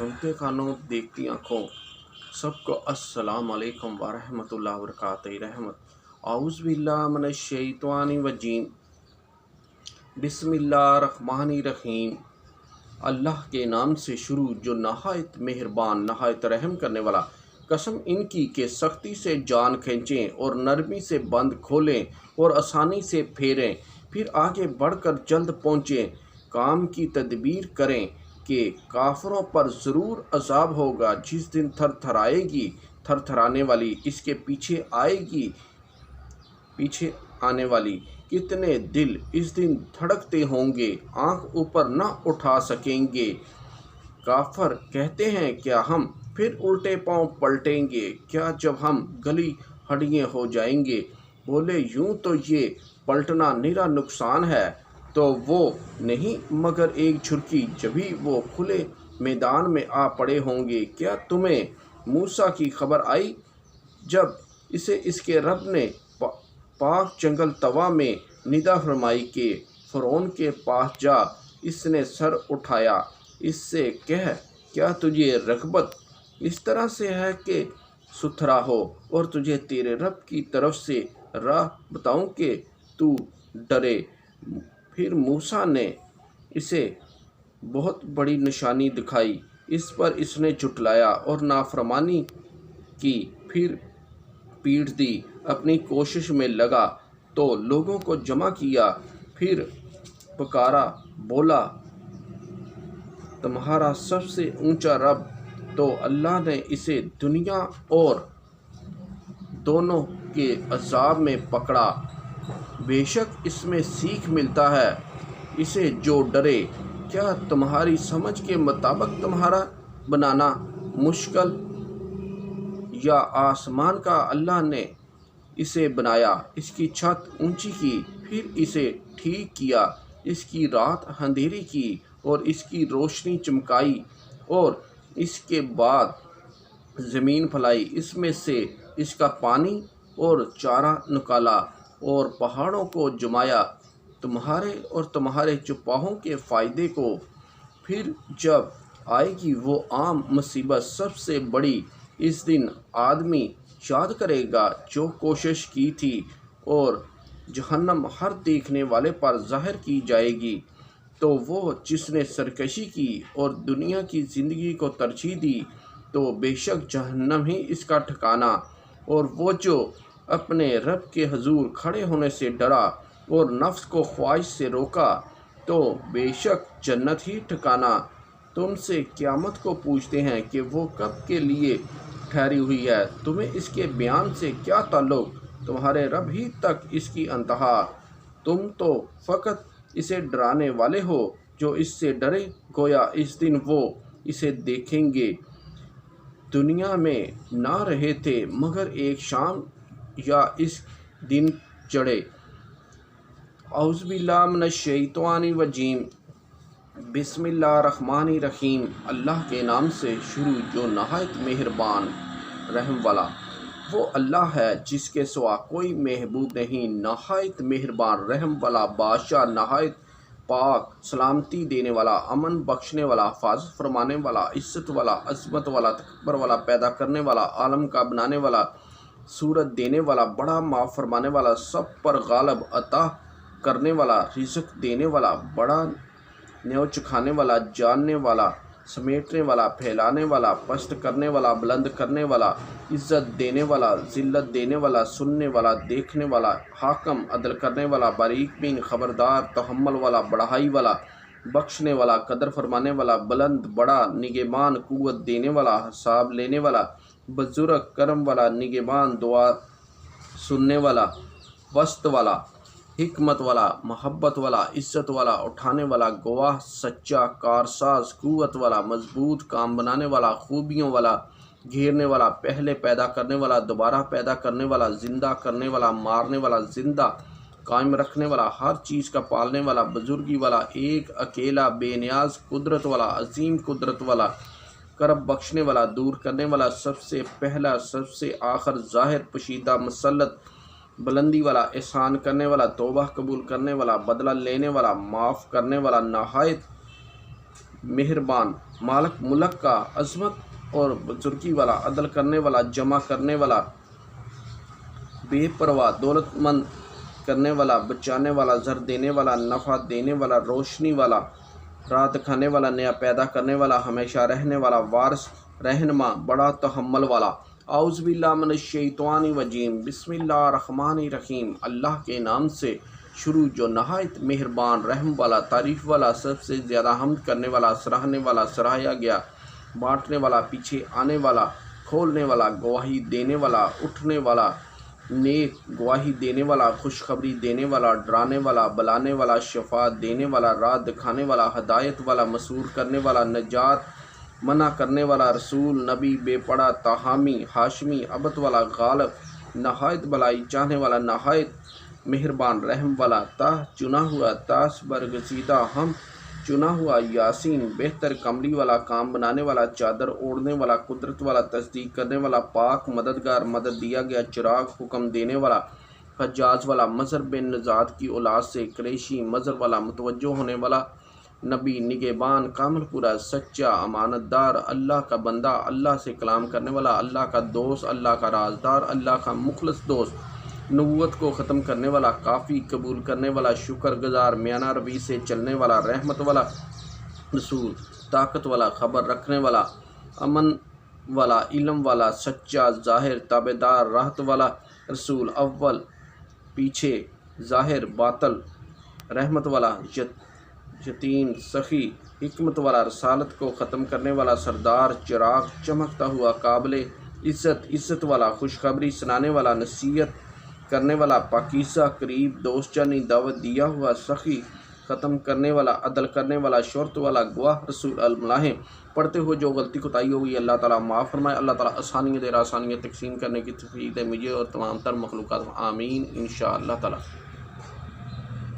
सुनते कानों देखती आँखों सबको अस्सलाम वालेकुम वरहमतुल्लाहि वबरकातुहू। रहमत आऊज़ु बिल्लाहि मिनश शैतानिर रजीम बिस्मिल्लाहिर्रहमानिर्रहीम। अल्लाह के नाम से शुरू जो नहायत मेहरबान नहायत रहम करने वाला। कसम इनकी के सख्ती से जान खींचें और नरमी से बंद खोलें और आसानी से फेरें, फिर आगे बढ़कर जल्द पहुँचें। काम की तदबीर करें कि काफिरों पर ज़रूर अज़ाब होगा जिस दिन थरथराएगी थरथराने वाली, इसके पीछे आएगी पीछे आने वाली। कितने दिल इस दिन धड़कते होंगे, आंख ऊपर न उठा सकेंगे। काफिर कहते हैं क्या हम फिर उल्टे पांव पलटेंगे, क्या जब हम गली हड्डियाँ हो जाएंगे। बोले यूं तो ये पलटना निरा नुकसान है, तो वो नहीं मगर एक झुर्की जभी वो खुले मैदान में आ पड़े होंगे। क्या तुम्हें मूसा की खबर आई जब इसे इसके रब ने पाक जंगल तवा में निदा फरमाई कि फ़िरौन के पास जा। इसने सर उठाया, इससे कह क्या तुझे रग़बत इस तरह से है कि सुथरा हो और तुझे तेरे रब की तरफ से राह बताऊं कि तू डरे। फिर मूसा ने इसे बहुत बड़ी निशानी दिखाई, इस पर इसने झुटलाया और नाफरमानी की, फिर पीट दी। अपनी कोशिश में लगा तो लोगों को जमा किया, फिर पुकारा, बोला तुम्हारा सबसे ऊंचा रब। तो अल्लाह ने इसे दुनिया और दोनों के अज़ाब में पकड़ा। बेशक इसमें सीख मिलता है इसे जो डरे। क्या तुम्हारी समझ के मुताबिक तुम्हारा बनाना मुश्किल या आसमान का अल्लाह ने इसे बनाया, इसकी छत ऊंची की, फिर इसे ठीक किया, इसकी रात अंधेरी की और इसकी रोशनी चमकाई, और इसके बाद ज़मीन फैलाई, इसमें से इसका पानी और चारा निकाला और पहाड़ों को जमाया तुम्हारे और तुम्हारे चुपाहों के फ़ायदे को। फिर जब आएगी वो आम मुसीबत सबसे बड़ी, इस दिन आदमी याद करेगा जो कोशिश की थी और जहन्नम हर देखने वाले पर ज़ाहिर की जाएगी। तो वो जिसने सरकशी की और दुनिया की ज़िंदगी को तरजीह दी, तो बेशक जहन्नम ही इसका ठिकाना। और वो जो अपने रब के हुजूर खड़े होने से डरा और नफ्स को ख्वाहिश से रोका, तो बेशक जन्नत ही ठिकाना। तुमसे क़यामत को पूछते हैं कि वो कब के लिए ठहरी हुई है, तुम्हें इसके बयान से क्या ताल्लुक़, तुम्हारे रब ही तक इसकी इंतहा। तुम तो फ़कत इसे डराने वाले हो जो इससे डरे, गोया इस दिन वो इसे देखेंगे। दुनिया में ना रहे थे मगर एक शाम या इस दिन चढ़े। औज़ु बिल्लाहि मिनश शैतानिर रजीम बिस्मिल्लाहिर्रहमानिर्रहीम। अल्लाह के नाम से शुरू जो नहायत मेहरबान रहम वाला। वो अल्लाह है जिसके सिवा कोई महबूद नहीं, नहायत मेहरबान रहम वाला बादशाह, नहायत पाक सलामती देने वाला, अमन बख्शने वाला, हिफाजत फरमाने वाला, इज़्ज़त वाला, अज़मत वाला, तकब्बुर वाला, पैदा करने वाला, आलम का बनाने वाला, सूरत देने वाला, बड़ा माफ़ फरमाने वाला, सब पर गालिब, अता करने वाला, रिज़्क़ देने वाला, बड़ा न्याय चुकाने वाला, जानने वाला, समेटने वाला, फैलाने वाला, पस्त करने वाला, बुलंद करने वाला, इज़्ज़त देने वाला, ज़िल्लत देने वाला, सुनने वाला, देखने वाला, हाकम अदल करने वाला, बारीक बीन ख़बरदार, तहम्मुल वाला, बढ़ाई वाला, बख्शने वाला, कदर फरमाने वाला, बुलंद बड़ा निगहबान, कुव्वत देने वाला, हिसाब लेने वाला, बुज़ुर्ग करम वाला, निगहबान दुआ सुनने वाला, वस्त वाला, हिकमत वाला, मोहब्बत वाला, इज़्ज़त वाला, उठाने वाला, गवाह, सच्चा, कारसाज, कुव्वत वाला, मजबूत, काम बनाने वाला, खूबियों वाला, घेरने वाला, पहले पैदा करने वाला, दोबारा पैदा करने वाला, ज़िंदा करने वाला, मारने वाला, ज़िंदा कायम रखने वाला, हर चीज़ का पालने वाला, बुजुर्गी वाला, एक अकेला बेनियाज कुदरत वाला, अजीम कुदरत वाला, करब बख्शने वाला, दूर करने वाला, सबसे पहला सबसे आखिर, ज़ाहिर पोशीदा, मुसल्लत, बुलंदी वाला, एहसान करने वाला, तौबा कबूल करने वाला, बदला लेने वाला, माफ़ करने वाला, नहायत मेहरबान مالک ملک کا، عظمت اور بزرگی والا، عدل کرنے والا، جمع کرنے والا، بے پرواہ، دولت مند کرنے والا، بچانے والا، زر دینے والا، نفع دینے والا، روشنی والا، راہ دکھانے والا، نیا پیدا کرنے والا، ہمیشہ رہنے والا، وارث، رہنما، بڑا تحمل والا۔ اعوذ باللہ من الشیطان الرجیم، بسم اللہ الرحمن الرحیم۔ اللہ کے نام سے شروع جو نہایت مہربان، رحم والا، تعریف والا، سب سے زیادہ حمد کرنے والا، سراہنے والا، سراہیا گیا، بانٹنے والا، پیچھے آنے والا، کھولنے والا، گواہی دینے والا، اٹھنے والا، نیک گواہی دینے والا، خوشخبری دینے والا، ڈرانے والا، بلانے والا، شفاعت دینے والا، راہ دکھانے والا، ہدایت والا، مسرور کرنے والا، نجات منع کرنے والا، رسول، نبی، بے پڑا، تاہامی، ہاشمی، ابت والا، غالب، نہایت بلائی چاہنے والا، نہایت مہربان، رحم والا، تاہ چنا ہوا، تاس برگزیدہ، ہم چنا ہوا، یاسین، بہتر کملی والا، کام بنانے والا، چادر اوڑھنے والا، قدرت والا، تصدیق کرنے والا، پاک، مددگار، مدد دیا گیا، چراغ، حکم دینے والا، حجاز والا، مظہر بن نژاد کی اولاد سے، قریشی، مظہر والا، متوجہ ہونے والا، نبی، نگہبان، کامل پورا، سچا، امانت دار، اللہ کا بندہ، اللہ سے کلام کرنے والا، اللہ کا دوست، اللہ کا رازدار، اللہ کا مخلص دوست، نبوت کو ختم کرنے والا، کافی، قبول کرنے والا، شکر گزار، میانہ روی سے چلنے والا، رحمت والا رسول، طاقت والا، خبر رکھنے والا، امن والا، علم والا، سچا، ظاہر، تابعدار، راحت والا رسول، اول پیچھے، ظاہر باطل، رحمت والا، یتیم، سخی، حکمت والا، رسالت کو ختم کرنے والا، سردار، چراغ، چمکتا ہوا، قابل عزت، عزت والا، خوشخبری سنانے والا، نصیحت کرنے والا، پاکیزہ، قریب، دوست جانی، دعوت دیا ہوا، سخی، ختم کرنے والا، عدل کرنے والا، شرط والا، گواہ رسول، الملاحم۔ پڑھتے ہوئے جو غلطی کوتاہی ہوگی اللہ تعالیٰ معاف فرمائے، اللہ تعالیٰ آسانیاں دے، آسانیاں تقسیم کرنے کی توفیق دے مجھے اور تمام تر مخلوقات، آمین انشاءاللہ تعالیٰ۔